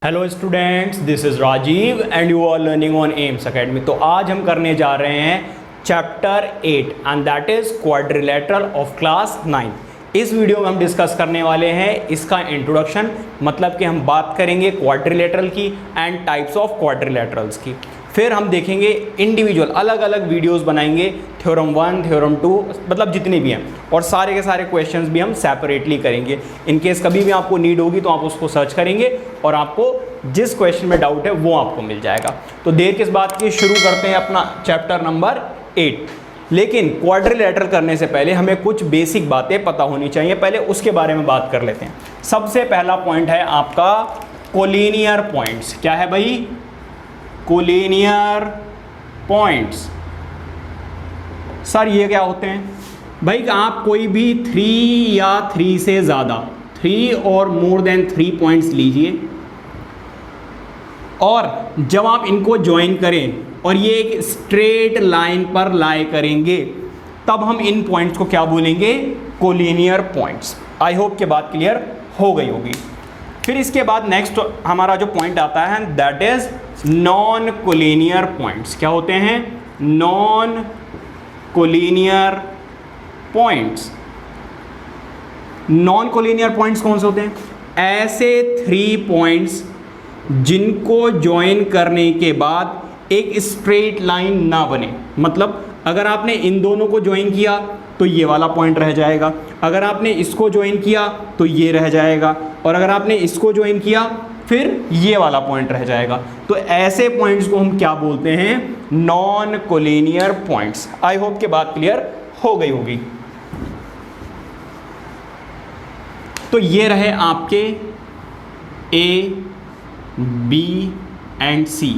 Hello students, this is Rajeev and you are learning on Aims Academy. तो आज हम करने जा रहे हैं chapter 8 and that is quadrilateral of class 9। इस वीडियो में हम डिस्कस करने वाले हैं इसका इंट्रोडक्शन, मतलब कि हम बात करेंगे क्वाड्रिलेटरल की एंड टाइप्स ऑफ क्वाड्रिलेटरल्स की। फिर हम देखेंगे इंडिविजुअल अलग अलग वीडियोस बनाएंगे, थ्योरम 1 थ्योरम 2 मतलब जितने भी हैं, और सारे के सारे क्वेश्चंस भी हम सेपरेटली करेंगे। इन केस कभी भी आपको नीड होगी तो आप उसको सर्च करेंगे और आपको जिस क्वेश्चन में डाउट है वो आपको मिल जाएगा। तो देर किस बात की, शुरू करते हैं अपना चैप्टर नंबर 8। लेकिन क्वाड्रिलेटरल करने से पहले हमें कुछ बेसिक बातें पता होनी चाहिए, पहले उसके बारे में बात कर लेते हैं। सबसे पहला पॉइंट है आपका कोलिनियर पॉइंट्स। क्या है भाई? Collinear points. सर ये क्या होते हैं? भाई आप कोई भी 3 या 3 से ज़्यादा 3 और मोर देन 3 पॉइंट्स लीजिए और जब आप इनको ज्वाइन करें और ये एक स्ट्रेट लाइन पर लाई करेंगे तब हम इन पॉइंट्स को क्या बोलेंगे? Collinear points. आई होप के बात क्लियर हो गई होगी। फिर इसके बाद नेक्स्ट हमारा जो पॉइंट आता है that is non collinear points. क्या होते हैं? Non collinear points. Non collinear points कौन से होते हैं? ऐसे 3 पॉइंट्स जिनको ज्वाइन करने के बाद एक स्ट्रेट लाइन ना बने। मतलब अगर आपने इन दोनों को ज्वाइन किया तो ये वाला पॉइंट रह जाएगा, अगर आपने इसको ज्वाइन किया तो ये रह जाएगा, और अगर आपने इसको ज्वाइन किया फिर ये वाला पॉइंट रह जाएगा। तो ऐसे पॉइंट्स को हम क्या बोलते हैं? Non collinear points. आई होप के बात क्लियर हो गई होगी। तो ये रहे आपके A, B and C,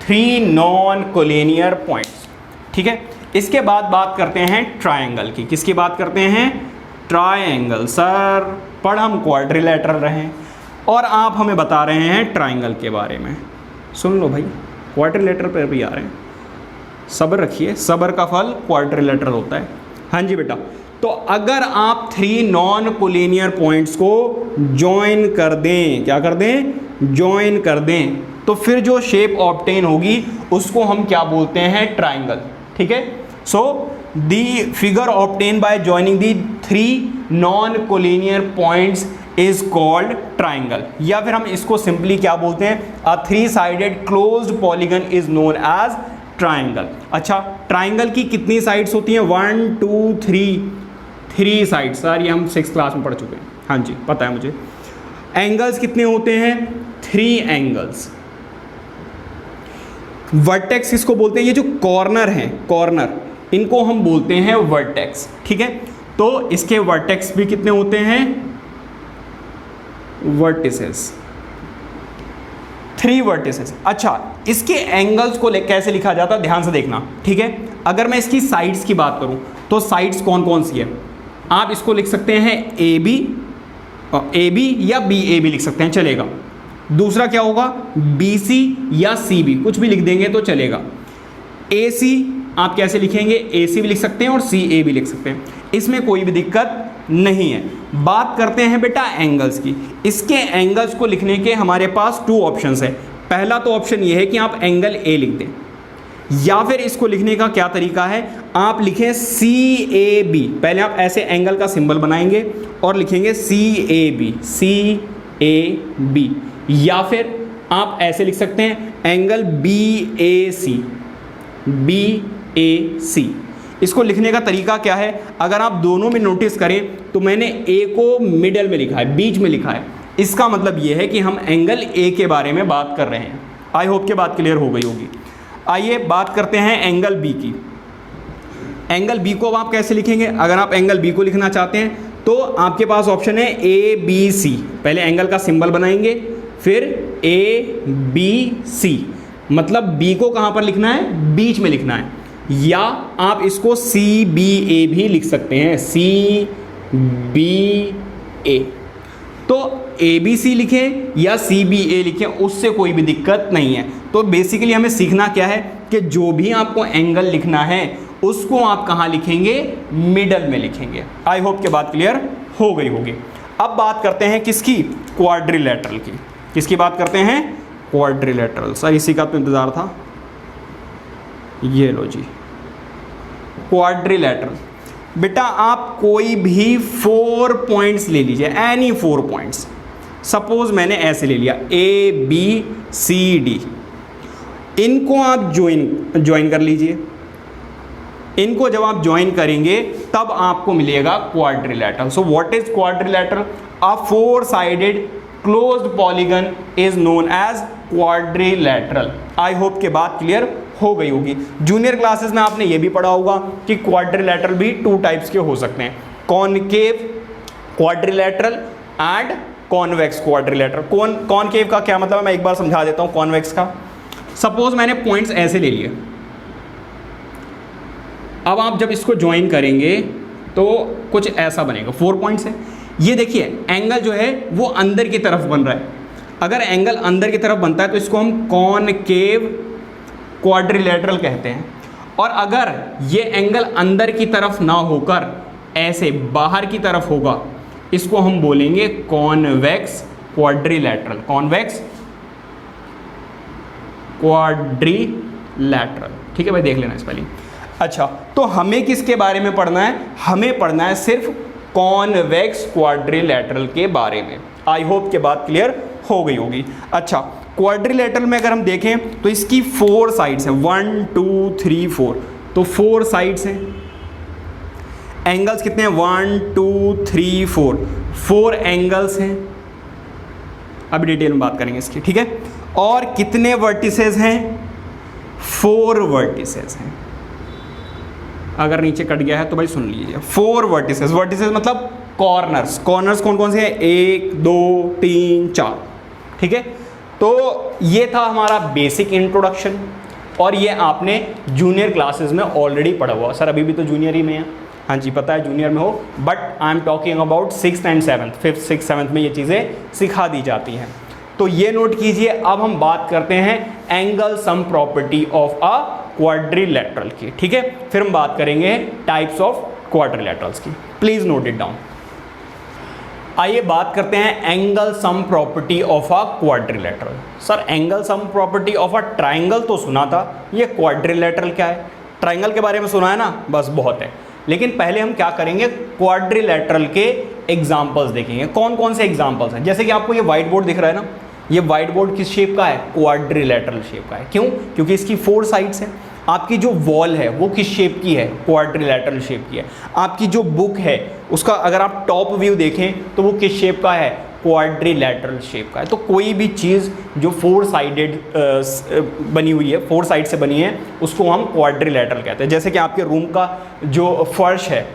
3 non collinear points. ठीक है, इसके बाद बात करते हैं ट्रायंगल की। किसकी बात करते हैं? ट्रायंगल। सर पढ़ हम क्वाड्रिलेटरल रहे और आप हमें बता रहे हैं ट्रायंगल के बारे में। सुन लो भाई, क्वाड्रिलेटरल पर भी आ रहे हैं, सब्र रखिए, सब्र का फल क्वाड्रिलेटरल होता है। हाँ जी बेटा। तो अगर आप 3 नॉन कोलिनियर पॉइंट्स को ज्वाइन कर दें, क्या कर दें? ज्वाइन कर दें, तो फिर जो शेप ऑब्टेन होगी उसको हम क्या बोलते हैं? ट्रायंगल। ठीक है। So the figure obtain by joining the 3 non collinear points is called triangle, या फिर हम इसको सिंपली क्या बोलते हैं? A 3 sided closed polygon is known as triangle. अच्छा, ट्राइंगल की कितनी साइड्स होती हैं? 1 2 3 साइड्स। सर ये हम 6th क्लास में पढ़ चुके हैं। हाँ जी पता है मुझे। एंगल्स कितने होते हैं? 3 एंगल्स। वर्टेक्स किसको बोलते हैं? ये जो कॉर्नर हैं, कॉर्नर, इनको हम बोलते हैं वर्टेक्स। ठीक है। तो इसके वर्टेक्स भी कितने होते हैं? Vertices, 3 vertices. अच्छा, इसके एंगल्स को कैसे लिखा जाता है ध्यान से देखना। ठीक है। अगर मैं इसकी साइड्स की बात करूं तो साइड्स कौन कौन सी है? आप इसको लिख सकते हैं ए बी या बी ए बी लिख सकते हैं, चलेगा। दूसरा क्या होगा? बी सी या सी बी, कुछ भी लिख देंगे तो चलेगा। ए सी आप कैसे लिखेंगे? ए सी भी लिख सकते हैं और सी ए भी लिख सकते हैं, इसमें कोई भी दिक्कत नहीं है। बात करते हैं बेटा एंगल्स की। इसके एंगल्स को लिखने के हमारे पास 2 ऑप्शंस है। पहला तो ऑप्शन ये है कि आप एंगल ए लिख दें, या फिर इसको लिखने का क्या तरीका है? आप लिखें सी ए बी। पहले आप ऐसे एंगल का सिंबल बनाएंगे और लिखेंगे सी ए बी, या फिर आप ऐसे लिख सकते हैं एंगल बी ए सी। इसको लिखने का तरीका क्या है? अगर आप दोनों में नोटिस करें तो मैंने ए को मिडल में लिखा है, बीच में लिखा है। इसका मतलब यह है कि हम एंगल ए के बारे में बात कर रहे हैं। आई होप के बात क्लियर हो गई होगी। आइए बात करते हैं एंगल बी की। एंगल बी को आप कैसे लिखेंगे? अगर आप एंगल बी को लिखना चाहते हैं तो आपके पास ऑप्शन है ए बी सी। पहले एंगल का सिंबल बनाएंगे, फिर ए बी सी, मतलब बी को कहाँ पर लिखना है? बीच में लिखना है। या आप इसको सी बी ए भी लिख सकते हैं, सी बी ए। तो ए बी सी लिखें या सी बी ए लिखें, उससे कोई भी दिक्कत नहीं है। तो बेसिकली हमें सीखना क्या है कि जो भी आपको एंगल लिखना है उसको आप कहाँ लिखेंगे? मिडल में लिखेंगे। आई होप के बात क्लियर हो गई होगी। अब बात करते हैं किसकी? क्वाड्रिलेटरल की। किसकी बात करते हैं? क्वाड्रिलेटरल। सर इसी का तो इंतज़ार था, ये लो जी, क्वाड्रिलेटरल। बेटा आप कोई भी 4 पॉइंट्स ले लीजिए, एनी 4 पॉइंट्स। सपोज मैंने ऐसे ले लिया ABCD, इनको आप ज्वाइन कर लीजिए। इनको जब आप ज्वाइन करेंगे तब आपको मिलेगा quadrilateral. So what is quadrilateral? A 4 sided closed polygon is known as quadrilateral. I hope के बात क्लियर हो गई होगी। जूनियर क्लासेस में आपने ये भी पढ़ा होगा कि क्वाड्रिलेटरल भी 2 टाइप्स के हो सकते हैं, concave quadrilateral and convex quadrilateral. Concave का क्या मतलब है, मैं एक बार समझा देता हूँ कॉन्वेक्स का। सपोज मैंने पॉइंट्स ऐसे ले लिए, अब आप जब इसको ज्वाइन करेंगे तो कुछ ऐसा बनेगा, 4 पॉइंट्स है। ये देखिए एंगल जो है वो अंदर की तरफ बन रहा है। अगर एंगल अंदर की तरफ बनता है तो इसको हम कॉनकेव क्वाड्रिलेटरल कहते हैं, और अगर ये एंगल अंदर की तरफ ना होकर ऐसे बाहर की तरफ होगा, इसको हम बोलेंगे कॉन्वेक्स क्वाड्रिलेटरल। कॉन्वेक्स क्वाड्रिलेटरल, ठीक है भाई, देख लेना इस पहले। अच्छा, तो हमें किसके बारे में पढ़ना है? हमें पढ़ना है सिर्फ कॉन्वेक्स क्वाड्रिलेटरल के बारे में। आई होप के बात क्लियर हो गई होगी। अच्छा, क्वाड्रिलेटरल में अगर हम देखें तो इसकी 4 साइड्स हैं, 1 2 3 4, तो 4 साइड्स हैं। एंगल्स कितने हैं? 1 2 3 4 एंगल्स हैं। अभी डिटेल में बात करेंगे इसकी, ठीक है। और कितने वर्टिसेस हैं? 4 वर्टिसेस हैं। अगर नीचे कट गया है तो भाई सुन लीजिए, 4 वर्टिसेस। वर्टिसेस मतलब कॉर्नर्स। कॉर्नर्स कौन कौन से हैं? 1 2 3 4, ठीक है। तो ये था हमारा बेसिक इंट्रोडक्शन, और ये आपने जूनियर क्लासेस में ऑलरेडी पढ़ा हुआ। सर अभी भी तो जूनियर ही में है, हाँ जी पता है जूनियर में हो, but I am talking about 6th and 7th, 5th 6th 7th में ये चीज़ें सिखा दी जाती हैं। तो ये नोट कीजिए। अब हम बात करते हैं angle sum property of a quadrilateral की, ठीक है। फिर हम बात करेंगे टाइप्स ऑफ क्वाड्रिलेटरल्स की। Please note it down. आइए बात करते हैं angle sum property of a quadrilateral. Sir angle sum property of a triangle तो सुना था, ये क्वाड्रिलेटरल क्या है? ट्राइंगल के बारे में सुना है ना, बस बहुत है। लेकिन पहले हम क्या करेंगे, क्वाड्रिलेटरल के एग्जाम्पल्स देखेंगे। कौन कौन से एग्जाम्पल्स हैं? जैसे कि आपको ये व्हाइट बोर्ड दिख रहा है ना, ये व्हाइट बोर्ड किस शेप का है? क्वाड्रिलेटरल शेप का है। क्यों? क्योंकि इसकी 4 साइड्स हैं। आपकी जो वॉल है वो किस शेप की है? क्वाड्रिलेटरल शेप की है। आपकी जो बुक है उसका अगर आप टॉप व्यू देखें तो वो किस शेप का है? क्वाड्रिलेटरल शेप का है। तो कोई भी चीज़ जो 4 साइडेड बनी हुई है, 4 साइड से बनी है, उसको हम क्वाड्रिलेटरल कहते हैं। जैसे कि आपके रूम का जो फर्श है,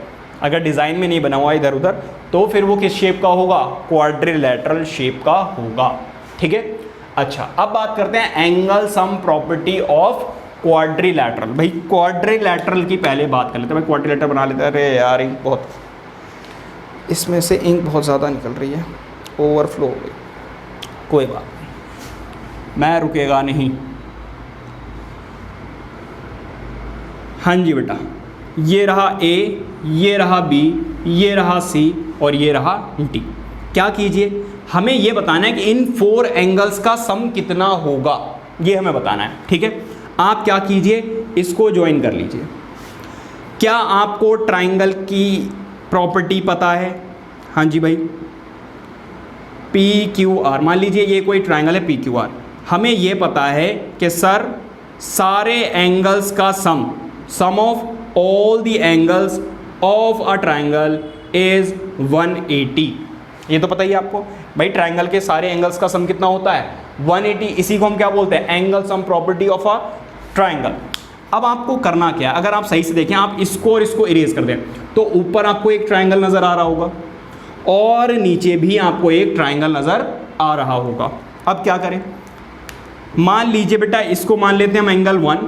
अगर डिज़ाइन में नहीं बना हुआ इधर उधर, तो फिर वो किस शेप का होगा? क्वाड्रिलेटरल शेप का होगा, ठीक है। अच्छा, अब बात करते हैं angle sum property of quadrilateral. भाई क्वाड्रिलेटरल की पहले बात कर लेते हैं। भाई क्वाड्रिलेटरल बना लेते हैं। अरे यार इंक बहुत, इसमें से इंक बहुत ज़्यादा निकल रही है, ओवरफ्लो हो गई। कोई बात नहीं, मैं रुकेगा नहीं। हाँ जी बेटा, ये रहा A, ये रहा B, ये रहा C और ये रहा D। क्या कीजिए, हमें ये बताना है कि इन 4 एंगल्स का सम कितना होगा, ये हमें बताना है, ठीक है। आप क्या कीजिए, इसको ज्वाइन कर लीजिए। क्या आपको ट्राइंगल की प्रॉपर्टी पता है? हाँ जी भाई, PQR, मान लीजिए ये कोई ट्राइंगल है PQR। हमें ये पता है कि सर सारे एंगल्स का sum of all the angles of a triangle is 180। ये तो पता ही है आपको भाई, ट्राइंगल के सारे एंगल्स का सम कितना होता है? 180। इसी को हम क्या बोलते हैं? Angle sum property of a triangle. अब आपको करना क्या है, अगर आप सही से देखें, आप इसको और इसको इरेज कर दें तो ऊपर आपको एक ट्राइंगल नज़र आ रहा होगा और नीचे भी आपको एक ट्राइंगल नज़र आ रहा होगा। अब क्या करें, मान लीजिए बेटा इसको मान लेते हैं हम एंगल 1,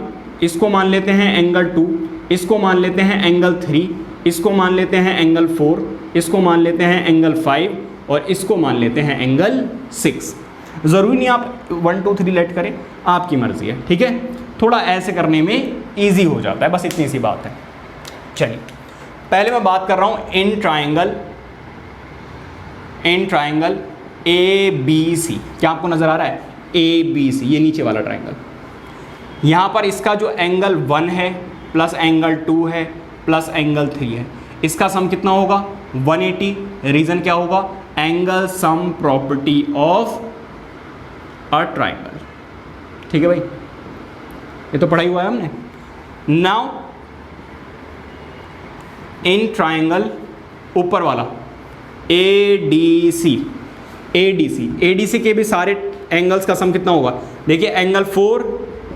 इसको मान लेते हैं एंगल 2, इसको मान लेते हैं एंगल 3, इसको मान लेते हैं एंगल 4, इसको मान लेते हैं एंगल 5 और इसको मान लेते हैं एंगल 6। ज़रूरी नहीं आप 1 2 3 लेट करें, आपकी मर्ज़ी है, ठीक है। थोड़ा ऐसे करने में ईजी हो जाता है, बस इतनी सी बात है। चलिए, पहले मैं बात कर रहा हूँ in triangle A B C, क्या आपको नजर आ रहा है? ए बी सी, ये नीचे वाला ट्राइंगल। यहाँ पर इसका जो एंगल 1 है प्लस एंगल 2 है प्लस एंगल 3 है, इसका सम कितना होगा? 180। रीजन क्या होगा? Angle sum property of a triangle. ठीक है भाई, ये तो पढ़ाई हुआ है हमने। नाउ इन ट्राइंगल ऊपर वाला ADC, ADC के भी सारे एंगल्स का सम कितना होगा? देखिए angle 4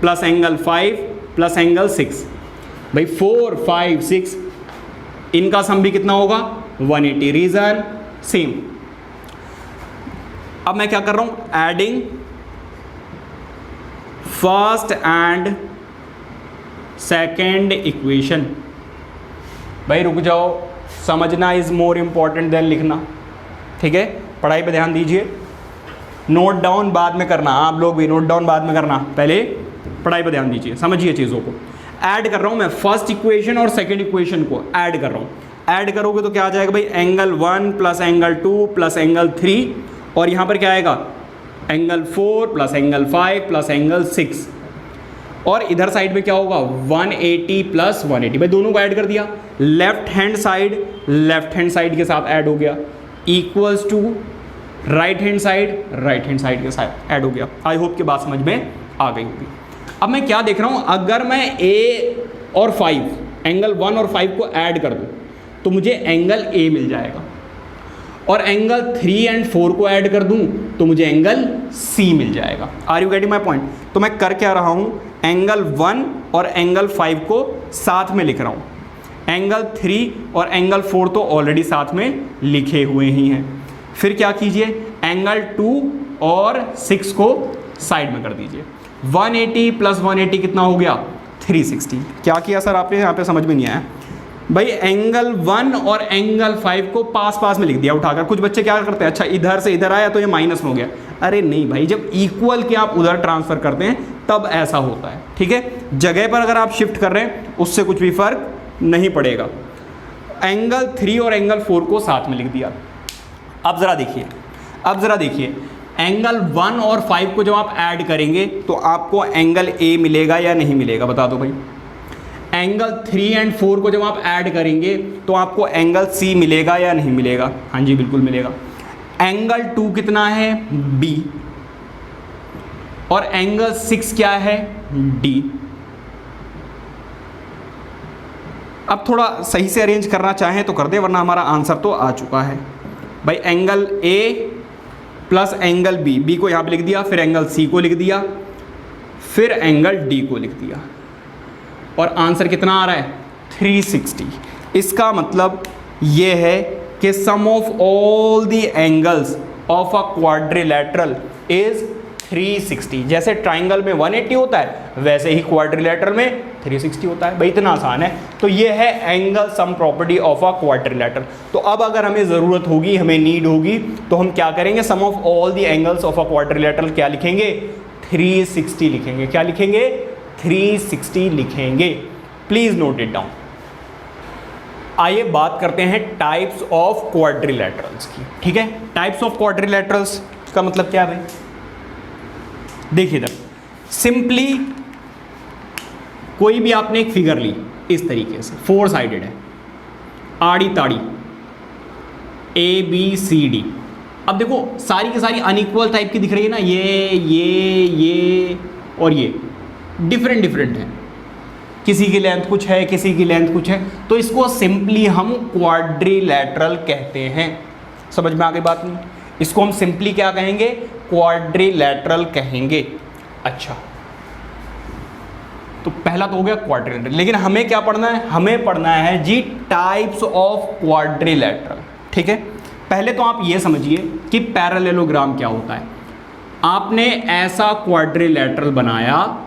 plus angle 5 plus angle 6, भाई 4 5 6 इनका सम भी कितना होगा? 180। Reason same. अब मैं क्या कर रहा हूं? Adding first and second equation. भाई रुक जाओ, समझना इज मोर इंपॉर्टेंट देन लिखना। ठीक है, पढ़ाई पे ध्यान दीजिए, नोट डाउन बाद में करना, आप लोग भी नोट डाउन बाद में करना, पहले पढ़ाई पे ध्यान दीजिए, समझिए चीज़ों को। ऐड कर रहा हूँ मैं फर्स्ट इक्वेशन और सेकेंड इक्वेशन को ऐड कर रहा हूँ। ऐड करोगे तो क्या आ जाएगा भाई? Angle 1 plus angle 2 plus angle 3, और यहाँ पर क्या आएगा? Angle 4 plus angle 5 plus angle 6, और इधर साइड में क्या होगा? 180 प्लस 180। भाई दोनों को ऐड कर दिया, लेफ्ट हैंड साइड के साथ ऐड हो गया, equals to right hand side के साथ ऐड हो गया। आई होप कि बात समझ में आ गई होगी। अब मैं क्या देख रहा हूँ, अगर मैं A और 5 एंगल 1 और 5 को ऐड कर दूँ तो मुझे एंगल A मिल जाएगा, और एंगल 3 एंड 4 को ऐड कर दूं तो मुझे एंगल C मिल जाएगा। Are you getting my point? तो मैं कर क्या रहा हूं? एंगल 1 और एंगल 5 को साथ में लिख रहा हूं, एंगल 3 और एंगल 4 तो ऑलरेडी साथ में लिखे हुए ही हैं। फिर क्या कीजिए? एंगल 2 और 6 को साइड में कर दीजिए। 180 प्लस 180 कितना हो गया? 360। क्या किया सर आपने? यहाँ पे समझ में नहीं आया भाई। एंगल 1 और एंगल 5 को पास में लिख दिया उठाकर। कुछ बच्चे क्या करते हैं, अच्छा इधर से इधर आया तो ये माइनस में हो गया। अरे नहीं भाई, जब इक्वल के आप उधर ट्रांसफर करते हैं तब ऐसा होता है। ठीक है, जगह पर अगर आप शिफ्ट कर रहे हैं उससे कुछ भी फर्क नहीं पड़ेगा। एंगल 3 और एंगल 4 को साथ में लिख दिया। अब जरा देखिए, एंगल 1 और 5 को जब आप ऐड करेंगे तो आपको एंगल A मिलेगा या नहीं मिलेगा? बता दो भाई। एंगल 3 एंड 4 को जब आप ऐड करेंगे तो आपको एंगल C मिलेगा या नहीं मिलेगा? हाँ जी बिल्कुल मिलेगा। एंगल 2 कितना है? B, और एंगल 6 क्या है? D। अब थोड़ा सही से अरेंज करना चाहें तो कर दे, वरना हमारा आंसर तो आ चुका है भाई। Angle A plus angle B को यहाँ पे लिख दिया, फिर एंगल C को लिख दिया, फिर एंगल D को लिख दिया, और आंसर कितना आ रहा है? 360। इसका मतलब ये है कि sum of all the angles of a quadrilateral is 360। जैसे ट्राइंगल में 180 होता है वैसे ही क्वाड्रिलेटरल में 360 होता है। भाई इतना आसान है। तो ये है angle sum property of a quadrilateral. तो अब अगर हमें ज़रूरत होगी, हमें नीड होगी, तो हम क्या करेंगे? Sum of all the angles of a quadrilateral क्या लिखेंगे? 360 लिखेंगे। क्या लिखेंगे? 360 लिखेंगे। Please note it down. आइए बात करते हैं टाइप्स ऑफ क्वाड्रिलेटरल्स की। ठीक है, टाइप्स ऑफ क्वाड्रिलेटरल्स का मतलब क्या है भाई? देखिए इधर सिंपली कोई भी आपने एक फिगर ली इस तरीके से, 4 साइडेड है, आड़ी ताड़ी ABCD। अब देखो सारी की सारी अनइक्वल टाइप की दिख रही है ना, ये और ये डिफरेंट है। किसी की लेंथ कुछ है, किसी की लेंथ कुछ है, तो इसको सिंपली हम क्वाड्रिलेटरल कहते हैं। समझ में आ गई बात नहीं? इसको हम सिंपली क्या कहेंगे? क्वाड्रिलेटरल कहेंगे। अच्छा, तो पहला तो हो गया क्वाड्रिलेटरल, लेकिन हमें क्या पढ़ना है? हमें पढ़ना है जी टाइप्स ऑफ क्वाड्रिलेटरल। ठीक है, पहले तो आप ये समझिए कि पैरेललोग्राम क्या होता है। आपने ऐसा क्वाड्रिलेटरल बनाया,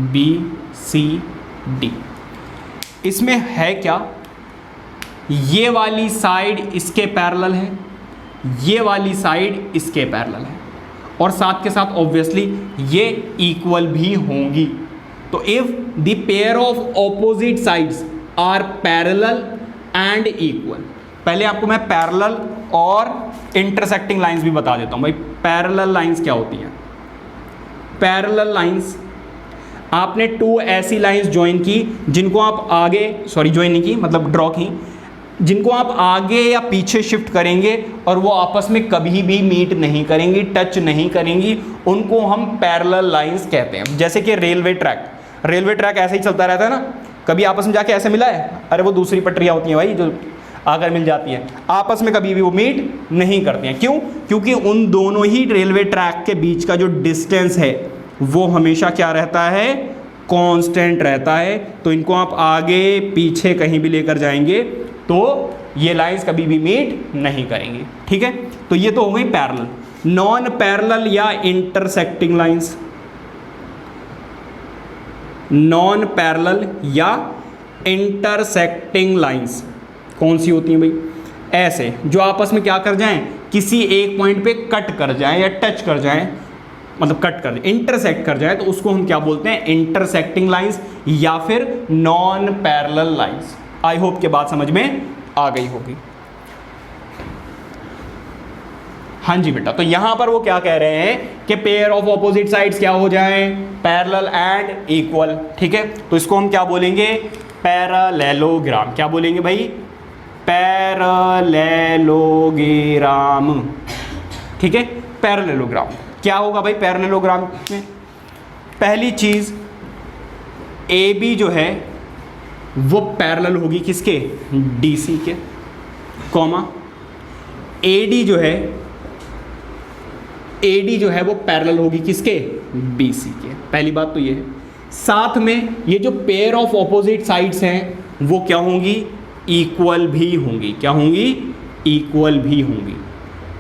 ABCD। इसमें है क्या? ये वाली साइड इसके पैरेलल है, ये वाली साइड इसके पैरेलल है, और साथ के साथ ऑब्वियसली ये इक्वल भी होंगी। तो if the pair of opposite sides are parallel and equal. पहले आपको मैं पैरेलल और इंटरसेक्टिंग लाइंस भी बता देता हूं भाई। पैरेलल लाइंस क्या होती हैं? पैरेलल लाइंस, आपने टू ऐसी लाइंस ज्वाइन की जिनको आप आगे, सॉरी ज्वाइन नहीं की मतलब ड्रॉ की, जिनको आप आगे या पीछे शिफ्ट करेंगे और वो आपस में कभी भी मीट नहीं करेंगी, टच नहीं करेंगी, उनको हम पैरेलल लाइंस कहते हैं। जैसे कि रेलवे ट्रैक ऐसे ही चलता रहता है ना, कभी आपस में जाके ऐसे मिला है? अरे वो दूसरी पटरियाँ होती हैं भाई जो आकर मिल जाती हैं, आपस में कभी भी वो मीट नहीं करती हैं। क्यों? क्योंकि उन दोनों ही रेलवे ट्रैक के बीच का जो डिस्टेंस है वो हमेशा क्या रहता है? कांस्टेंट रहता है। तो इनको आप आगे पीछे कहीं भी लेकर जाएंगे तो ये लाइंस कभी भी मीट नहीं करेंगी। ठीक है, तो ये तो हो गई पैरेलल। नॉन पैरेलल या इंटरसेक्टिंग लाइंस, नॉन पैरेलल या इंटरसेक्टिंग लाइंस कौन सी होती हैं भाई? ऐसे जो आपस में क्या कर जाएं, किसी एक पॉइंट पे कट कर जाएं या टच कर जाएं, मतलब कट कर जाए, इंटरसेक्ट कर जाए, तो उसको हम क्या बोलते हैं? इंटरसेक्टिंग लाइंस या फिर नॉन पैरेलल लाइंस। आई होप के बात समझ में आ गई होगी। हाँ जी बेटा, तो यहां पर वो क्या कह रहे हैं कि पेयर ऑफ ऑपोजिट साइड्स क्या हो जाएं? Parallel and equal. ठीक है, तो इसको हम क्या बोलेंगे? पैरेललोग्राम। क्या बोलेंगे भाई? पैरेललोग्राम। ठीक है, पैरेललोग्राम क्या होगा भाई? पैरेललोग्राम में पहली चीज ए बी जो है वो पैरेलल होगी किसके? डीसी के, कॉमा एडी जो है वो पैरेलल होगी किसके? बीसी के। पहली बात तो ये है। साथ में ये जो पेयर ऑफ ऑपोजिट साइड्स हैं वो क्या होंगी? इक्वल भी होंगी। क्या होंगी? इक्वल भी होंगी।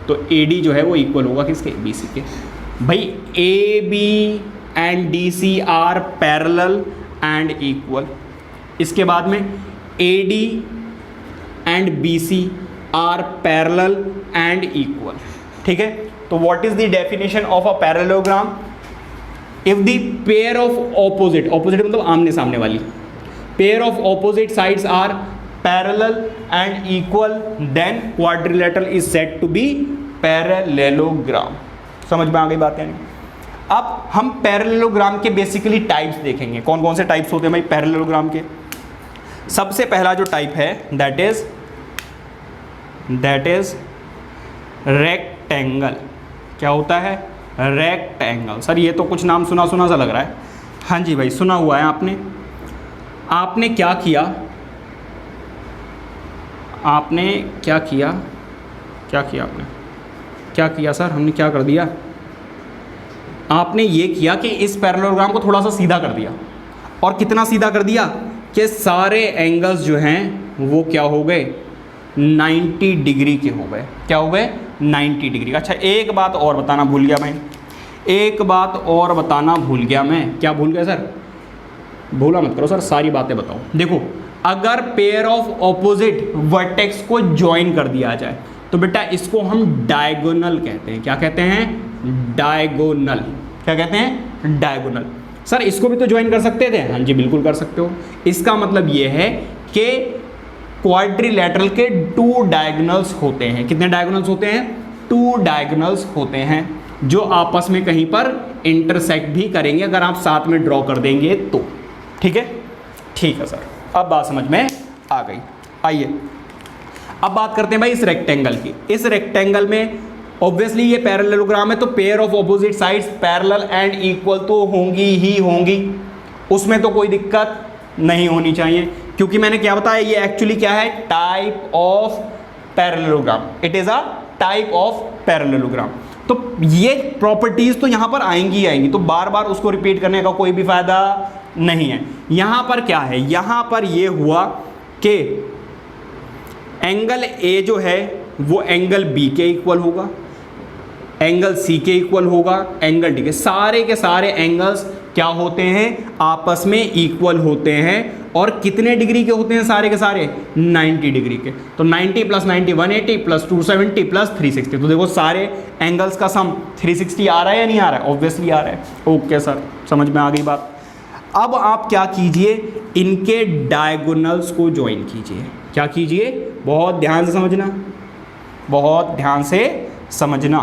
तो AD जो है वो इक्वल होगा किसके? BC के। भाई AB and DC are parallel and equal. इसके बाद में AD and BC are parallel and equal. ठीक है, तो what is the definition of a parallelogram? If the pair of opposite मतलब आमने सामने वाली, pair of opposite sides are parallel and equal, then quadrilateral is said to be parallelogram. समझ में आ गई बात? यानी अब हम पैरेललोग्राम के बेसिकली टाइप्स देखेंगे। कौन कौन से टाइप्स होते हैं भाई पैरेललोग्राम के? सबसे पहला जो टाइप है दैट इज रेक्टेंगल। क्या होता है? रेक्टेंगल। सर ये तो कुछ नाम सुना सुना सा लग रहा है। हाँ जी भाई, सुना हुआ है आपने क्या किया? आपने क्या किया सर? हमने क्या कर दिया? आपने ये किया कि इस पैरेललोग्राम को थोड़ा सा सीधा कर दिया। और कितना सीधा कर दिया कि सारे एंगल्स जो हैं वो क्या हो गए? 90 डिग्री के हो गए। क्या हो गए? 90 डिग्री। अच्छा, एक बात और बताना भूल गया मैं। क्या भूल गया सर? भूला मत करो सर, सारी बातें बताओ। देखो, अगर पेयर ऑफ ऑपोजिट वर्टेक्स को ज्वाइन कर दिया जाए तो बेटा इसको हम डायगोनल कहते हैं। क्या कहते हैं? डायगोनल। क्या कहते हैं? डायगोनल। सर इसको भी तो ज्वाइन कर सकते थे। हाँ जी बिल्कुल कर सकते हो। इसका मतलब ये है कि क्वाड्रिलेटरल के 2 डायगोनल्स होते हैं। कितने डायगोनल्स होते हैं? 2 डायगोनल्स होते हैं जो आपस में कहीं पर इंटरसेक्ट भी करेंगे अगर आप साथ में ड्रॉ कर देंगे तो। ठीक है सर, अब बात समझ में आ गई। आइए अब बात करते हैं भाई इस रेक्टेंगल की। इस रेक्टेंगल में ऑब्वियसली ये पैरेललोग्राम है तो pair of opposite sides parallel and equal तो होंगी ही होंगी, उसमें तो कोई दिक्कत नहीं होनी चाहिए। क्योंकि मैंने क्या बताया, ये एक्चुअली क्या है? Type of parallelogram. It is a type of parallelogram. तो ये प्रॉपर्टीज तो यहां पर आएंगी ही आएंगी, तो बार बार उसको रिपीट करने का कोई भी फायदा नहीं है। यहां पर क्या है? यहां पर ये हुआ कि एंगल A जो है वो एंगल B के इक्वल होगा, एंगल C के इक्वल होगा, एंगल D के सारे एंगल्स क्या होते हैं? आपस में इक्वल होते हैं। और कितने डिग्री के होते हैं सारे के सारे? 90 डिग्री के। तो 90 + 90 180 + 270 + 360। तो देखो सारे एंगल्स का सम 360 आ रहा है या नहीं आ रहा है? ऑब्वियसली आ रहा है। ओके सर, समझ में आ गई बात। अब आप क्या कीजिए? इनके डायगोनल्स को ज्वाइन कीजिए। क्या कीजिए, बहुत ध्यान से समझना, बहुत ध्यान से समझना।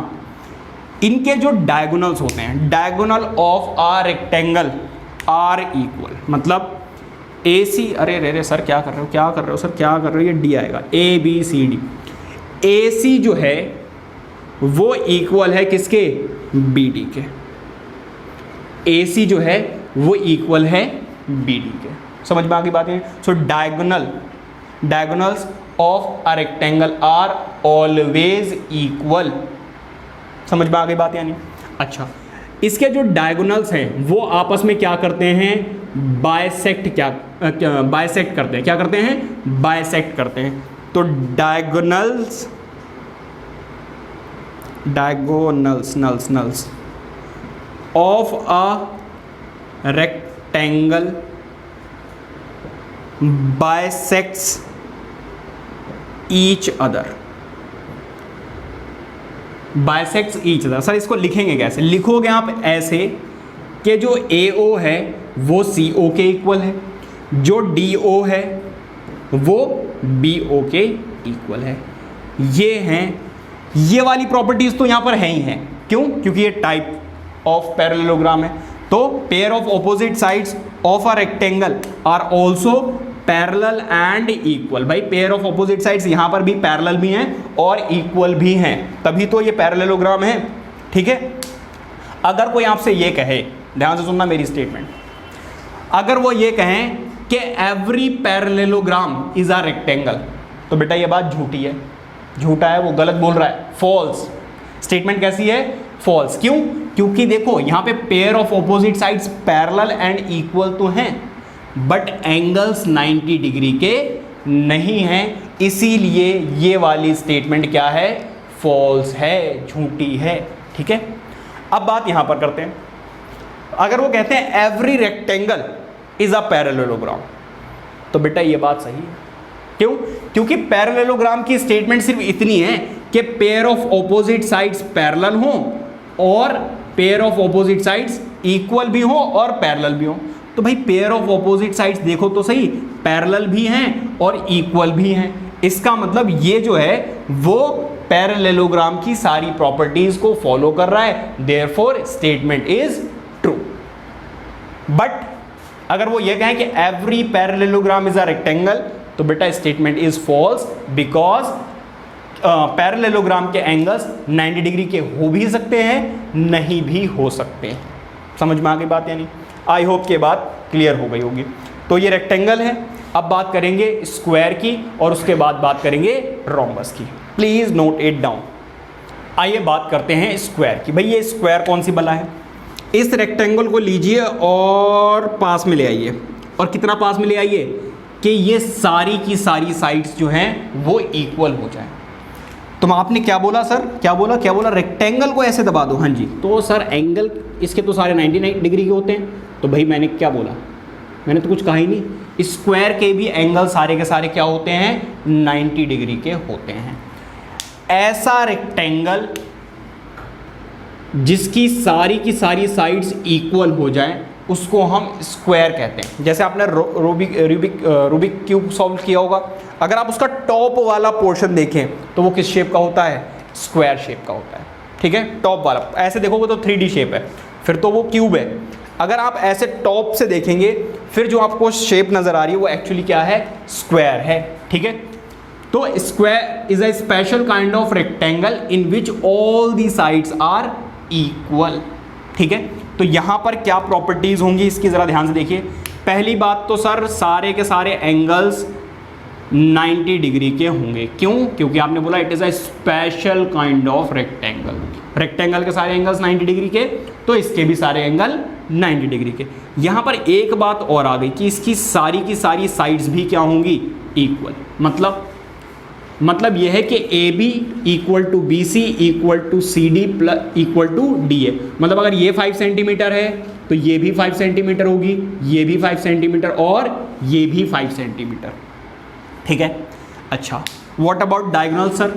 इनके जो डायगोनल्स होते हैं, diagonal of a rectangle are equal, मतलब ए सी, अरे रे सर क्या कर रहे हो, क्या कर रहे हो सर, क्या कर रहे हो, ये डी आएगा, ए बी सी डी। ए सी जो है वो इक्वल है किसके, बी डी के। ए सी जो है वो इक्वल है बी डी के। समझ में आ गई बातें। So diagonals of a rectangle are always equal. समझ में आ गई बात यानी। अच्छा, इसके जो डायगोनल्स हैं वो आपस में क्या करते हैं, बाइसेक्ट करते हैं। क्या करते हैं, बाइसेक्ट करते हैं। तो diagonals of a rectangle bisects each other. Bisects each other, sir इसको लिखेंगे कैसे, लिखोगे आप ऐसे कि जो AO है वो CO के इक्वल है, जो DO है वो BO के इक्वल है। ये हैं, ये वाली प्रॉपर्टीज तो यहां पर है ही हैं। क्यों, क्योंकि ये टाइप ऑफ पैरेललोग्राम है। तो pair of opposite sides of a rectangle are also parallel and equal. भाई पेयर ऑफ ऑपोजिट साइड्स यहां पर भी पैरेलल भी हैं और इक्वल भी हैं, तभी तो ये पैरेललोग्राम है। ठीक है। अगर कोई आपसे ये कहे, ध्यान से सुनना मेरी स्टेटमेंट, अगर वो ये कहें कि every parallelogram is a rectangle, तो बेटा ये बात झूठी है, झूठा है, वो गलत बोल रहा है, फॉल्स। स्टेटमेंट कैसी है, फॉल्स। क्यों, क्योंकि देखो यहां पे pair of opposite sides parallel and equal तो हैं, बट एंगल्स 90 डिग्री के नहीं हैं, इसीलिए ये वाली स्टेटमेंट क्या है, फॉल्स है, झूठी है। ठीक है। अब बात यहां पर करते हैं, अगर वो कहते हैं every rectangle is a parallelogram, तो बेटा ये बात सही है। क्यों, क्योंकि पैरेललोग्राम की स्टेटमेंट सिर्फ इतनी है कि pair of opposite sides parallel हों और pair of opposite sides equal भी हो और पैरेलल भी हो। तो भाई पेयर ऑफ ऑपोजिट साइड्स देखो तो सही, पैरेलल भी हैं और इक्वल भी हैं। इसका मतलब ये जो है वो पैरेललोग्राम की सारी प्रॉपर्टीज को फॉलो कर रहा है, therefore statement is true. But अगर वो ये कहें कि every parallelogram is a rectangle, तो बेटा statement is false, because parallelogram के एंगल्स 90 डिग्री के हो भी सकते हैं, नहीं भी हो सकते हैं। समझ में आ गई बात यानी। आई होप के बात क्लियर हो गई होगी। तो ये रेक्टेंगल है। अब बात करेंगे स्क्वायर की और उसके बाद बात करेंगे रोम्बस की। Please note it down. आइए बात करते हैं स्क्वायर की। भाई ये स्क्वायर कौन सी बला है, इस रेक्टेंगल को लीजिए और पास में ले आइए, और कितना पास में ले आइए कि ये सारी की सारी साइड्स जो हैं वो इक्वल हो जाए। तो आपने क्या बोला सर, क्या बोला, रेक्टेंगल को ऐसे दबा दो। हाँ जी, तो सर एंगल इसके तो सारे 90 डिग्री के होते हैं। तो भाई मैंने क्या बोला, मैंने तो कुछ कहा ही नहीं। स्क्वायर के भी एंगल सारे के सारे क्या होते हैं, 90 डिग्री के होते हैं। ऐसा रेक्टेंगल जिसकी सारी की सारी साइड्स इक्वल हो जाए उसको हम स्क्वायर कहते हैं। जैसे आपने रूबिक क्यूब सॉल्व किया होगा, अगर आप उसका टॉप वाला पोर्शन देखें तो वो किस शेप का होता है, स्क्वायर शेप का होता है। ठीक है, टॉप वाला ऐसे देखोगे तो 3D शेप है, फिर तो वो क्यूब है। अगर आप ऐसे टॉप से देखेंगे फिर जो आपको शेप नजर आ रही है वो एक्चुअली क्या है, स्क्वायर है। ठीक है। तो square is a special kind of rectangle in which all the sides are equal. ठीक है। तो यहां पर क्या प्रॉपर्टीज होंगी इसकी जरा ध्यान से देखिए। पहली बात तो सर सारे के सारे एंगल्स 90 डिग्री के होंगे। क्यों, क्योंकि आपने बोला it is a special kind of rectangle. Rectangle के सारे एंगल्स 90 डिग्री के, तो इसके भी सारे एंगल 90 डिग्री के। यहां पर एक बात और आ गई कि इसकी सारी की सारी साइड्स भी क्या होंगी, इक्वल। मतलब यह है कि AB equal to BC equal to CD equal to DA। मतलब अगर ये 5 सेंटीमीटर है तो ये भी 5 सेंटीमीटर होगी, ये भी 5 सेंटीमीटर और ये भी 5 सेंटीमीटर। ठीक है। अच्छा, व्हाट अबाउट डायगोनल सर,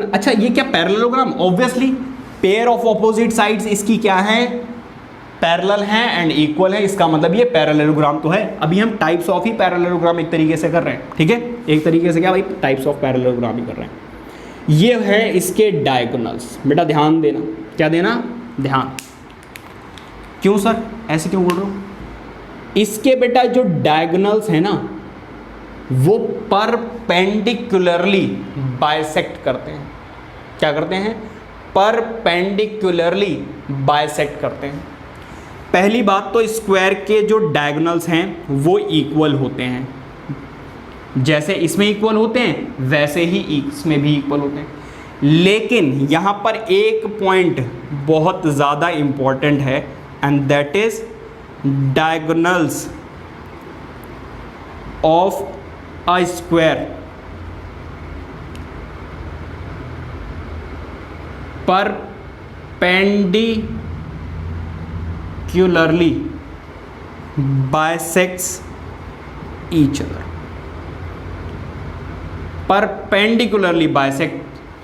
अच्छा ये क्या parallelogram, obviously pair of opposite sides इसकी क्या है, पैरेलल हैं एंड इक्वल है, इसका मतलब ये पैरेललोग्राम तो है। अभी हम टाइप्स ऑफ ही पैरेललोग्राम एक तरीके से कर रहे हैं, ठीक है, एक तरीके से क्या भाई, टाइप्स ऑफ पैरेललोग्राम ही कर रहे हैं। ये है इसके डायगोनल्स, बेटा ध्यान देना, क्या देना, ध्यान। क्यों सर ऐसे क्यों बोल रहे हो? इसके बेटा जो डायगोनल्स है ना वो परपेंडिकुलरली बाइसेक्ट करते हैं। क्या करते हैं? परपेंडिकुलरली बाइसेक्ट करते हैं। पहली बात तो स्क्वायर के जो डायगोनल्स हैं वो इक्वल होते हैं, जैसे इसमें इक्वल होते हैं वैसे ही इसमें भी इक्वल होते हैं। लेकिन यहाँ पर एक पॉइंट बहुत ज़्यादा इम्पॉर्टेंट है and that is diagonals of a square perpendicularly bisects each other, perpendicularly bisect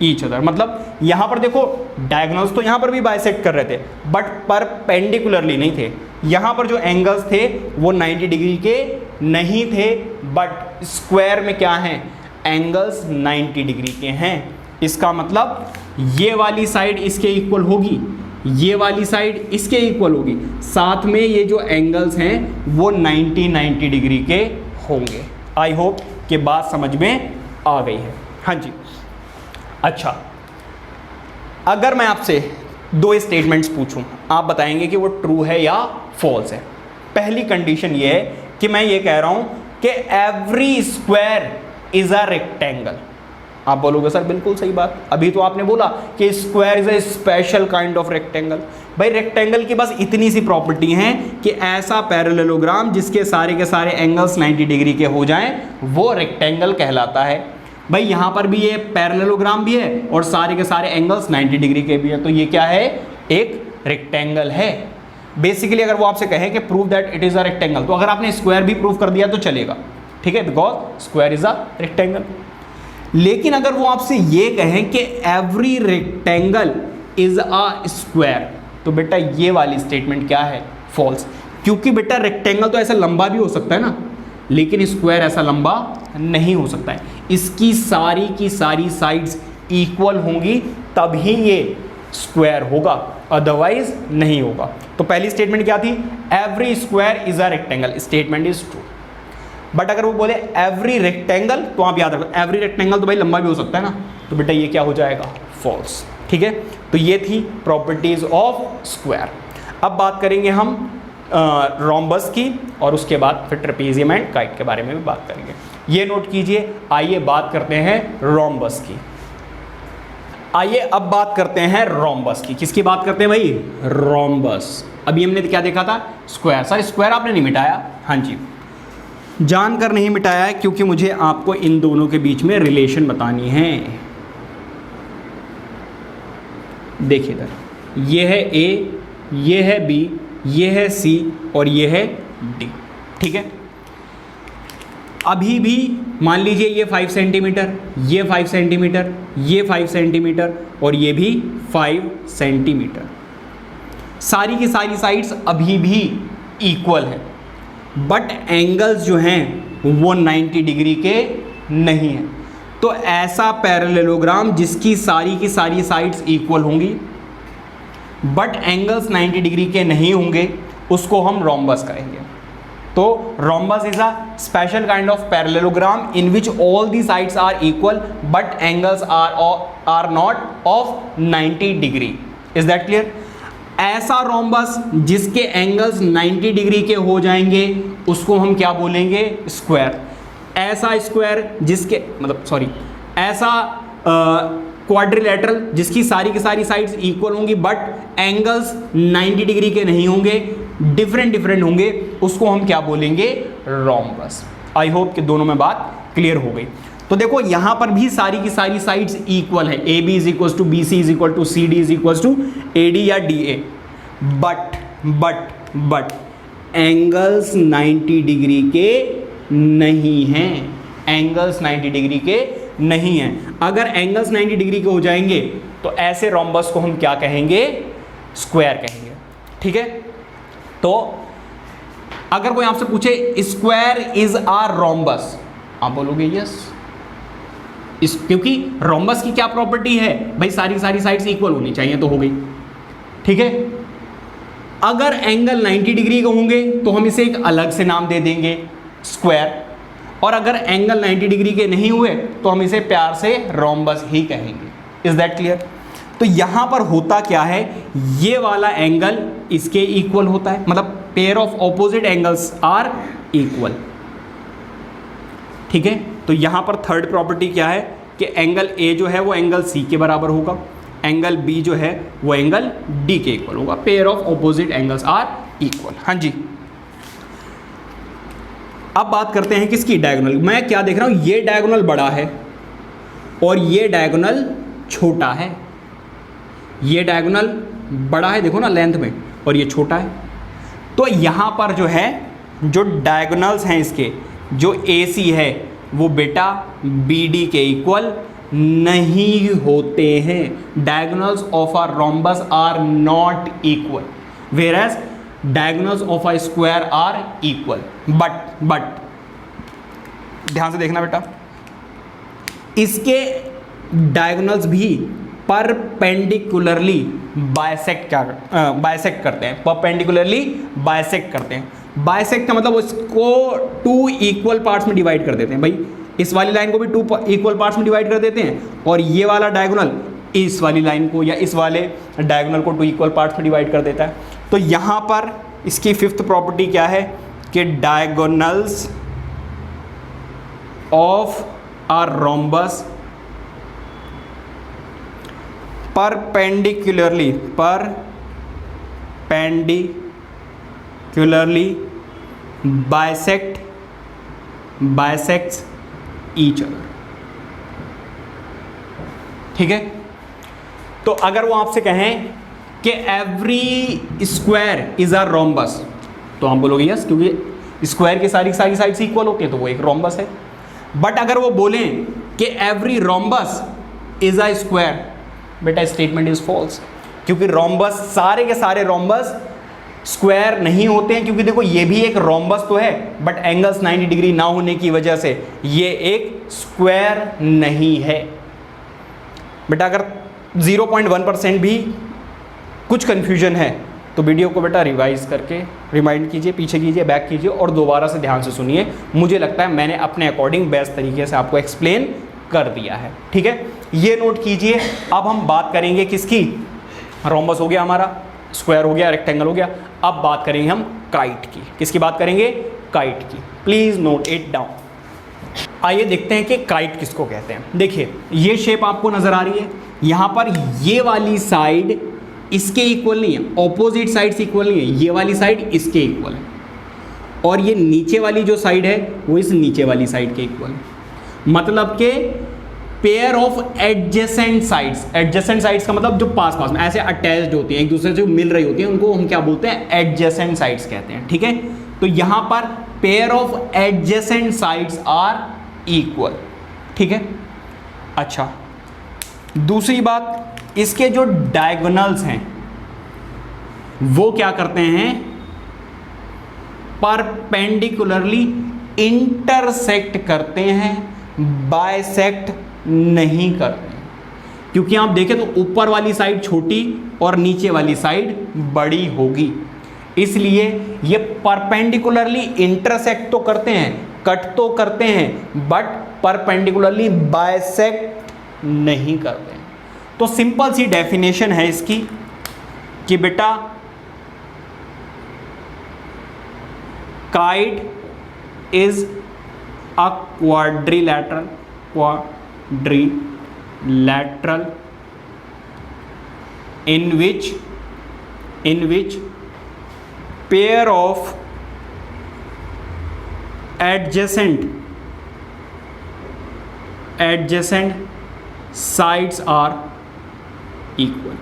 each other। मतलब यहां पर देखो डायगोनल्स तो यहां पर भी बाइसेक्ट कर रहे थे बट परपेंडिकुलरली नहीं थे। यहां पर जो एंगल्स थे वो 90 डिग्री के नहीं थे, बट स्क्वायर में क्या है, एंगल्स 90 डिग्री के हैं। इसका मतलब ये वाली साइड इसके इक्वल होगी, ये वाली साइड इसके इक्वल होगी, साथ में ये जो एंगल्स हैं वो 90 डिग्री के होंगे। आई होप कि बात समझ में आ गई है। हाँ जी, अच्छा, अगर मैं आपसे दो स्टेटमेंट्स पूछूं, आप बताएंगे कि वो ट्रू है या फॉल्स है। पहली कंडीशन ये है कि मैं ये कह रहा हूं कि every square is a rectangle. आप बोलोगे सर बिल्कुल सही बात, अभी तो आपने बोला कि square is a special kind of rectangle. भाई रेक्टेंगल की बस इतनी सी प्रॉपर्टी है कि ऐसा पैरेललोग्राम जिसके सारे के सारे एंगल्स 90 डिग्री के हो जाएं वो रेक्टेंगल कहलाता है। भाई यहाँ पर भी ये पैरेललोग्राम भी है और सारे के सारे एंगल्स 90 डिग्री के भी हैं, तो ये क्या है, एक रेक्टेंगल है। बेसिकली अगर वो आपसे कहे कि prove that it is a rectangle, तो अगर आपने स्क्वायर भी प्रूव कर दिया तो चलेगा, ठीक है, because square is a rectangle. लेकिन अगर वो आपसे ये कहें कि every rectangle is a square, तो बेटा ये वाली स्टेटमेंट क्या है, फॉल्स। क्योंकि बेटा रेक्टेंगल तो ऐसा लंबा भी हो सकता है ना, लेकिन स्क्वायर ऐसा लंबा नहीं हो सकता है। इसकी सारी की सारी साइड्स इक्वल होंगी तभी ये स्क्वायर होगा, अदरवाइज नहीं होगा। तो पहली स्टेटमेंट क्या थी, every square is a rectangle, statement is true. But अगर वो बोले एवरी रेक्टेंगल, तो आप याद रखो एवरी रेक्टेंगल तो भाई लंबा भी हो सकता है ना, तो बेटा ये क्या हो जाएगा, फॉल्स। ठीक है, तो ये थी प्रॉपर्टीज ऑफ स्क्वायर। अब बात करेंगे हम रोम्बस की और उसके बाद फिर ट्रेपेजियम एंड काइट के बारे में भी बात करेंगे। ये नोट कीजिए। आइए बात करते हैं रोम्बस की। आइए अब बात करते हैं रोम्बस की। किसकी बात करते हैं भाई, रोम्बस। अभी हमने क्या देखा था, स्क्वायर। सर स्क्वायर आपने नहीं मिटाया, हाँ जी, जानकर नहीं मिटाया है क्योंकि मुझे आपको इन दोनों के बीच में रिलेशन बतानी है। देखिए इधर, ये है ए, ये है बी, ये है सी और ये है डी। ठीक है, अभी भी मान लीजिए ये 5 सेंटीमीटर, ये 5 सेंटीमीटर, ये 5 सेंटीमीटर और ये भी 5 सेंटीमीटर। सारी की सारी साइड्स अभी भी इक्वल है, बट एंगल्स जो हैं वो 90 डिग्री के नहीं हैं। तो ऐसा पैरेललोग्राम जिसकी सारी की सारी साइड्स इक्वल होंगी बट एंगल्स 90 डिग्री के नहीं होंगे, उसको हम रोम्बस कहेंगे। तो rhombus is a special kind of parallelogram in which all the sides are equal but angles are not of 90 degree. Is that clear? ऐसा रोम्बस जिसके एंगल्स 90 डिग्री के हो जाएंगे उसको हम क्या बोलेंगे, स्क्वायर। ऐसा स्क्वायर जिसके ऐसा क्वाड्रिलेटरल जिसकी सारी की सारी साइड्स इक्वल होंगी बट एंगल्स 90 डिग्री के नहीं होंगे, डिफरेंट होंगे, उसको हम क्या बोलेंगे, रोम्बस। आई होप कि दोनों में बात क्लियर हो गई। तो देखो यहां पर भी सारी की सारी साइड्स इक्वल है, A B is equal to B C is equal to C D is equal to A D या D A, but angles 90 degree के नहीं हैं, एंगल्स 90 डिग्री के नहीं हैं। अगर एंगल्स 90 डिग्री के हो जाएंगे तो ऐसे रोम्बस को हम क्या कहेंगे, स्क्वायर कहेंगे। ठीक है, तो अगर कोई आपसे पूछे स्क्वायर इज आ रोम्बस, आप बोलोगे यस, क्योंकि रोम्बस की क्या प्रॉपर्टी है भाई, सारी साइड्स इक्वल होनी चाहिए, तो हो गई। ठीक है, अगर एंगल 90 डिग्री के होंगे तो हम इसे एक अलग से नाम दे देंगे स्क्वायर, और अगर एंगल 90 डिग्री के नहीं हुए तो हम इसे प्यार से रोम्बस ही कहेंगे। Is that clear? तो यहां पर होता क्या है, ये वाला एंगल इसके इक्वल होता है, मतलब pair of opposite angles are equal. ठीक है, तो यहां पर थर्ड प्रॉपर्टी क्या है कि एंगल ए जो है वो एंगल सी के बराबर होगा, एंगल बी जो है वो एंगल डी के इक्वल होगा, pair of opposite angles are equal. हाँ जी, अब बात करते हैं किसकी, डायगोनल। मैं क्या देख रहा हूं, ये डायगोनल बड़ा है और ये डायगोनल छोटा है, ये डायगोनल बड़ा है देखो ना लेंथ में, और ये छोटा है। तो यहां पर जो है जो डायगोनल्स हैं इसके, जो AC है वो बेटा BD के इक्वल नहीं होते हैं। Diagonals of a rhombus are not equal, whereas diagonals of a square are equal. But ध्यान से देखना बेटा, इसके डायगोनल्स भी परपेंडिकुलरली बाइसेक्ट करते हैं, परपेंडिकुलरली बाइसेक्ट करते हैं। बाइसेक्ट का मतलब उसको 2 इक्वल पार्ट्स में डिवाइड कर देते हैं। भाई इस वाली लाइन को भी 2 इक्वल पार्ट्स में डिवाइड कर देते हैं, और ये वाला डायगोनल इस वाली लाइन को या इस वाले डायगोनल को 2 इक्वल पार्ट्स में डिवाइड कर देता है। तो यहाँ पर इसकी फिफ्थ प्रॉपर्टी क्या है कि diagonals of a rhombus perpendicularly bisects each other. ठीक है, तो अगर वो आपसे कहें कि every square is a rhombus, तो हम बोलोगे यस, क्योंकि स्क्वायर की सारी साइड्स इक्वल होती है तो वो एक रोम्बस है। बट अगर वो बोलें कि every rhombus is a square, बेटा स्टेटमेंट इज फॉल्स, क्योंकि रोम्बस, सारे के सारे रोम्बस स्क्वायर नहीं होते हैं, क्योंकि देखो ये भी एक रोम्बस तो है, बट एंगल्स 90 डिग्री ना होने की वजह से ये एक स्क्वायर नहीं है। बेटा अगर 0.1% भी कुछ कंफ्यूजन है तो वीडियो को बेटा रिवाइज करके रिमाइंड कीजिए, पीछे कीजिए, बैक कीजिए और दोबारा से ध्यान से सुनिए। मुझे लगता है मैंने अपने अकॉर्डिंग बेस्ट तरीके से आपको एक्सप्लेन कर दिया है। ठीक है, ये नोट कीजिए। अब हम बात करेंगे किसकी, रोम्बस हो गया हमारा, स्क्वायर हो गया, रेक्टेंगल हो गया। अब बात करेंगे हम काइट की। किसकी बात करेंगे, काइट की। Please note it down. आइए देखते हैं कि काइट किसको कहते हैं। देखिए ये शेप आपको नजर आ रही है, यहां पर ये वाली साइड इसके इक्वल नहीं है, ऑपोजिट साइड्स इक्वल नहीं है, ये वाली साइड इसके इक्वल है, और ये नीचे वाली जो साइड है वो इस नीचे वाली साइड के इक्वल है। मतलब के pair of adjacent sides, adjacent sides का मतलब जो पास में ऐसे अटैच्ड होती हैं, एक दूसरे से जो मिल रही होती हैं, उनको हम क्या बोलते हैं, एडजेसेंट साइड्स कहते हैं। ठीक है, तो यहां पर pair of adjacent sides are equal. ठीक है, अच्छा दूसरी बात, इसके जो डायगोनल्स हैं वो क्या करते हैं, परपेंडिकुलरली इंटरसेक्ट करते हैं, बाइसेक्ट नहीं करते हैं। क्योंकि आप देखें तो ऊपर वाली साइड छोटी और नीचे वाली साइड बड़ी होगी, इसलिए ये परपेंडिकुलरली इंटरसेक्ट तो करते हैं, कट तो करते हैं, बट परपेंडिकुलरली बाइसेक्ट नहीं करते हैं। तो सिंपल सी डेफिनेशन है इसकी कि बेटा kite is a quadrilateral in which pair of adjacent sides are equal।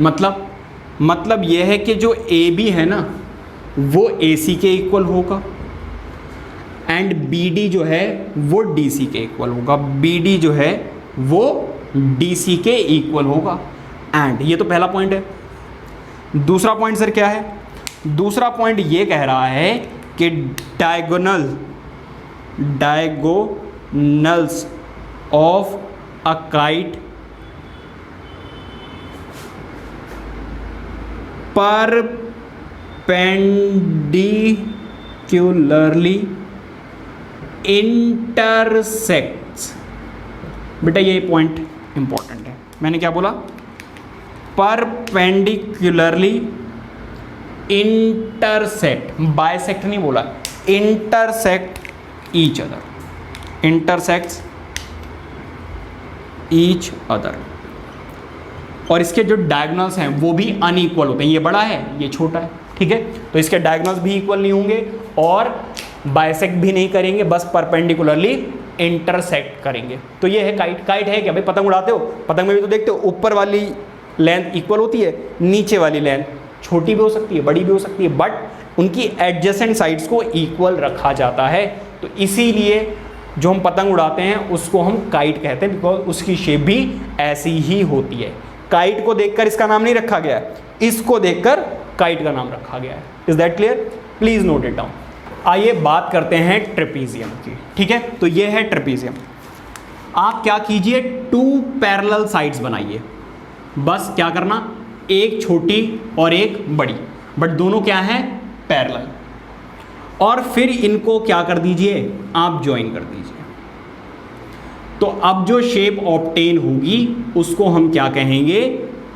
मतलब यह है कि जो AB है ना वो AC के इक्वल होगा, एंड BD जो है वो DC के इक्वल होगा, BD जो है वो DC के इक्वल होगा। एंड ये तो पहला पॉइंट है। दूसरा पॉइंट सर क्या है, दूसरा पॉइंट ये कह रहा है कि diagonals of a kite perpendicularly intersects. बेटा ये पॉइंट इंपॉर्टेंट है, मैंने क्या बोला? परपेंडिकुलरली इंटरसेक्ट, बाइसेक्ट नहीं बोला, intersect each other, intersects each other. और इसके जो डायगोनल्स हैं वो भी अनइक्वल होते हैं, ये बड़ा है ये छोटा है, ठीक है, तो इसके डायगोनल्स भी इक्वल नहीं होंगे और बाइसेक्ट भी नहीं करेंगे, बस परपेंडिकुलरली इंटरसेक्ट करेंगे। तो ये है काइट। काइट है क्या भाई? पतंग उड़ाते हो, पतंग में भी तो देखते हो ऊपर वाली लेंथ इक्वल होती है, नीचे वाली लेंथ छोटी भी हो सकती है, बड़ी भी हो सकती है, बट उनकी एडजेसेंट साइड्स को इक्वल रखा जाता है। तो इसीलिए जो हम पतंग उड़ाते हैं उसको हम काइट कहते हैं, बिकॉज उसकी शेप भी ऐसी ही होती है। काइट को देखकर इसका नाम नहीं रखा गया है, इसको देखकर काइट का नाम रखा गया है। Is that clear? Please note it down. आइए बात करते हैं ट्रेपीजियम की, ठीक है। तो ये है ट्रेपीजियम। आप क्या कीजिए, 2 पैरेलल साइड्स बनाइए। बस क्या करना, एक छोटी और एक बड़ी, बट दोनों क्या है? पैरेलल। और फिर इनको क्या कर दीजिए, आप ज्वाइन कर दीजिए। तो अब जो शेप ऑब्टेन होगी उसको हम क्या कहेंगे?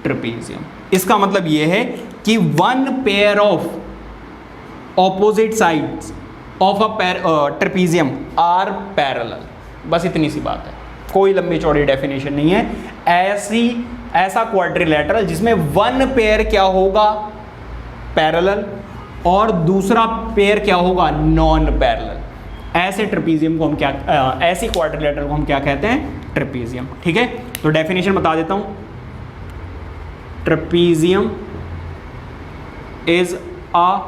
ट्रेपीजियम। इसका मतलब ये है कि 1 pair of opposite sides of a trapezium are parallel. बस इतनी सी बात है, कोई लंबी चौड़ी डेफिनेशन नहीं है। ऐसा क्वाड्रिलैटरल जिसमें 1 पेयर क्या होगा? पैरेलल, और दूसरा पेयर क्या होगा? Non parallel. ऐसे ट्रेपीजियम को हम क्या, ऐसी क्वाड्रिलैटरल को हम क्या कहते हैं? ट्रेपीजियम, ठीक है। तो डेफिनेशन बता देता हूं। Trapezium is a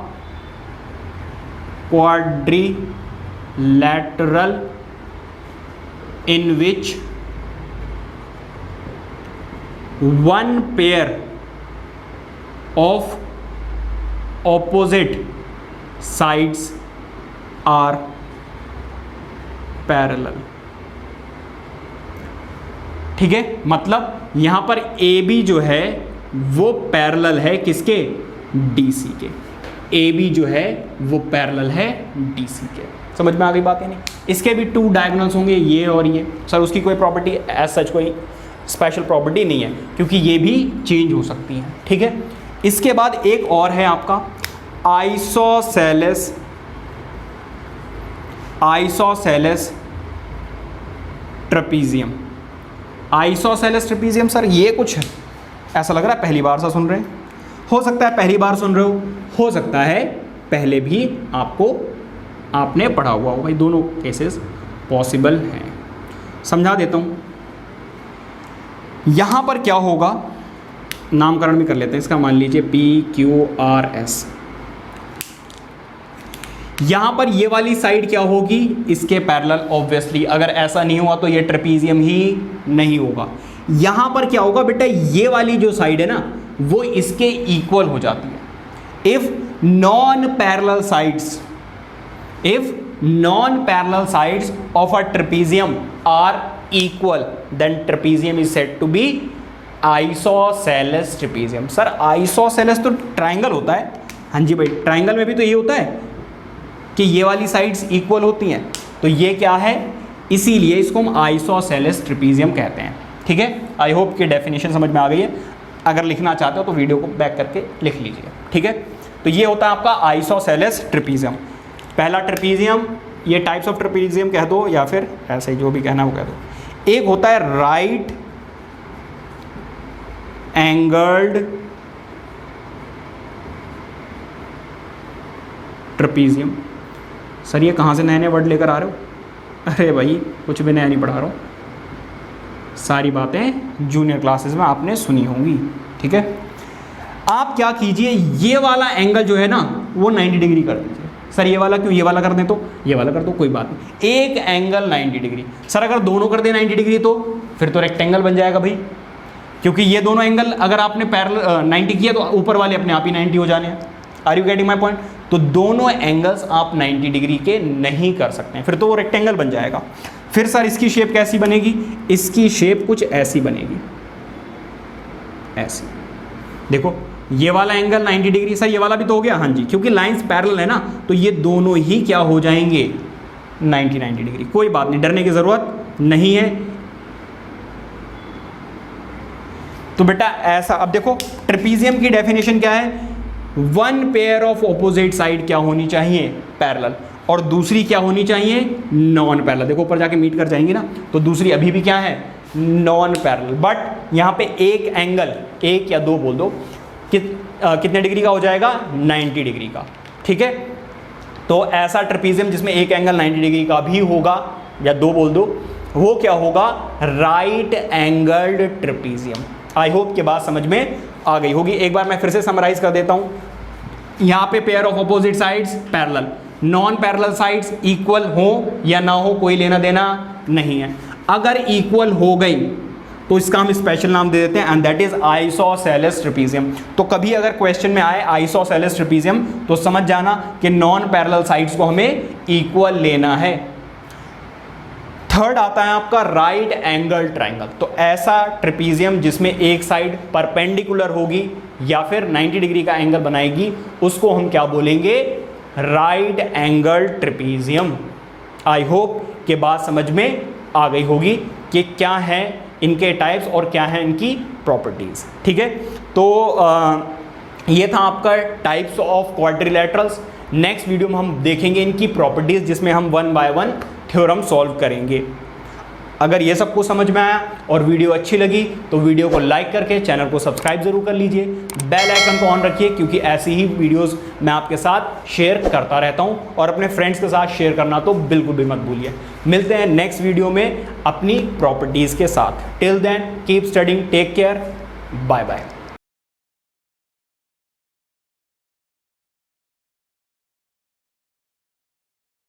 quadrilateral in which one pair of opposite sides are parallel। ठीक है, मतलब यहां पर ए बी जो है वो पैरेलल है किसके? डीसी के। ए बी जो है वो पैरेलल है डीसी के। समझ में आ गई बात? नहीं, इसके भी 2 डायगोनल्स होंगे, ये और ये। सर उसकी कोई प्रॉपर्टी एज सच कोई स्पेशल प्रॉपर्टी नहीं है, क्योंकEls ये भी चेंज हो सकती हैं, ठीक है। इसके बाद एक और है आपका isosceles trapezium. Isosceles trapezium sir ये कुछ ऐसा लग रहा है पहली बार सा सुन रहे हैं। हो सकता है पहली बार सुन रहे हो सकता है पहले भी आपने पढ़ा हुआ हो। भाई दोनों केसेस पॉसिबल हैं। समझा देता हूँ। यहाँ पर क्या होगा, नामकरण भी कर लेते हैं इसका। मान लीजिए PQRS। यहाँ पर ये वाली साइड क्या होगी? इसके पैरेलल ऑब्वियसली। अगर ऐसा नहीं हुआ तो ये ट्रेपीजियम ही नहीं होगा। यहाँ पर क्या होगा बेटा, ये वाली जो साइड है ना वो इसके इक्वल हो जाती है। If non parallel sides of a trapezium are equal then trapezium is said to be isosceles trapezium. Sir isosceles तो ट्राइंगल होता है। हाँ जी भाई, ट्राइंगल में भी तो ये होता है कि ये वाली साइड्स इक्वल होती हैं। तो ये क्या है, इसीलिए इसको हम आइसोसेलेस ट्रेपीजियम कहते हैं। ठीक है, आई होप कि डेफिनेशन समझ में आ गई है। अगर लिखना चाहते हो तो वीडियो को बैक करके लिख लीजिए। ठीक है, तो ये होता है आपका आइसोसेलेस ट्रेपीजियम। पहला ट्रेपीजियम, ये टाइप्स ऑफ ट्रेपीजियम कह दो या फिर ऐसे जो भी कहना है वो कह दो। एक होता है राइट एंगल्ड ट्रेपीजियम। सर ये कहाँ से नए नए वर्ड लेकर आ रहे हो? अरे भाई कुछ भी नया नहीं पढ़ा रहा हूँ, सारी बातें जूनियर क्लासेस में आपने सुनी होंगी। ठीक है, आप क्या कीजिए, ये वाला एंगल जो है ना वो 90 डिग्री कर दीजिए। सर ये वाला क्यों, ये वाला कर दें तो ये वाला कर दो, कोई बात नहीं। एक एंगल 90 डिग्री। सर अगर दोनों कर दें 90 डिग्री तो फिर तो रेक्टेंगल बन जाएगा भाई, क्योंकि ये दोनों एंगल अगर आपने पैरेलल 90 किया तो ऊपर वाले अपने आप ही 90 हो जाने हैं। Are you getting my point? तो दोनों एंगल्स आप 90 डिग्री के नहीं कर सकते हैं, फिर तो वो रेक्टेंगल बन जाएगा। फिर सर इसकी शेप कैसी बनेगी? इसकी शेप कुछ ऐसी बनेगी, ऐसी। देखो ये वाला एंगल 90 डिग्री, सर ये वाला भी तो हो गया, हाँ जी, क्योंकि लाइंस पैरेलल है ना, तो ये दोनों ही क्या हो जाएंगे? 90 डिग्री। कोई बात नहीं, डरने की ज़रूरत नहीं है। तो बेटा ऐसा, अब देखो ट्रेपीजियम की डेफिनेशन क्या है? One pair of opposite side क्या होनी चाहिए? पैरेलल, और दूसरी क्या होनी चाहिए? Non parallel. देखो ऊपर जाके मीट कर जाएंगी ना, तो दूसरी अभी भी क्या है? Non parallel. बट यहाँ पे एक एंगल, एक या दो बोल दो, कितने डिग्री का हो जाएगा? 90 डिग्री का। ठीक है, तो ऐसा ट्रेपीजियम जिसमें एक एंगल 90 डिग्री का भी होगा, या दो बोल दो, वो क्या होगा? Right angled trapezium. I hope कि बात समझ में आ गई होगी। एक बार मैं फिर से समराइज कर देता हूँ। यहाँ पे pair of opposite sides parallel, non parallel sides equal हो या ना हो कोई लेना देना नहीं है। अगर इक्वल हो गई तो इसका हम स्पेशल नाम दे देते हैं, and that is isosceles trapezium. तो कभी अगर क्वेश्चन में आए आइसोसेलेस ट्रेपीजियम तो समझ जाना कि नॉन पैरेलल साइड्स को हमें इक्वल लेना है। थर्ड आता है आपका राइट एंगल ट्रायंगल। तो ऐसा ट्रेपीजियम जिसमें एक साइड परपेंडिकुलर होगी या फिर 90 डिग्री का एंगल बनाएगी, उसको हम क्या बोलेंगे? Right angle trapezium. I hope कि बात समझ में आ गई होगी कि क्या है इनके टाइप्स और क्या है इनकी प्रॉपर्टीज। ठीक है, तो ये था आपका टाइप्स ऑफ क्वाड्रिलैटरल्स। नेक्स्ट वीडियो में हम देखेंगे इनकी प्रॉपर्टीज, जिसमें हम one by one theorem solve करेंगे। अगर ये सब कुछ समझ में आया और वीडियो अच्छी लगी तो वीडियो को लाइक करके चैनल को सब्सक्राइब जरूर कर लीजिए, बेल आइकन को ऑन रखिए, क्योंकि ऐसी ही वीडियोस मैं आपके साथ शेयर करता रहता हूं, और अपने फ्रेंड्स के साथ शेयर करना तो बिल्कुल भी मत भूलिए। मिलते हैं नेक्स्ट वीडियो में अपनी प्रॉपर्टीज़ के साथ। Till then keep studying, take care, bye bye.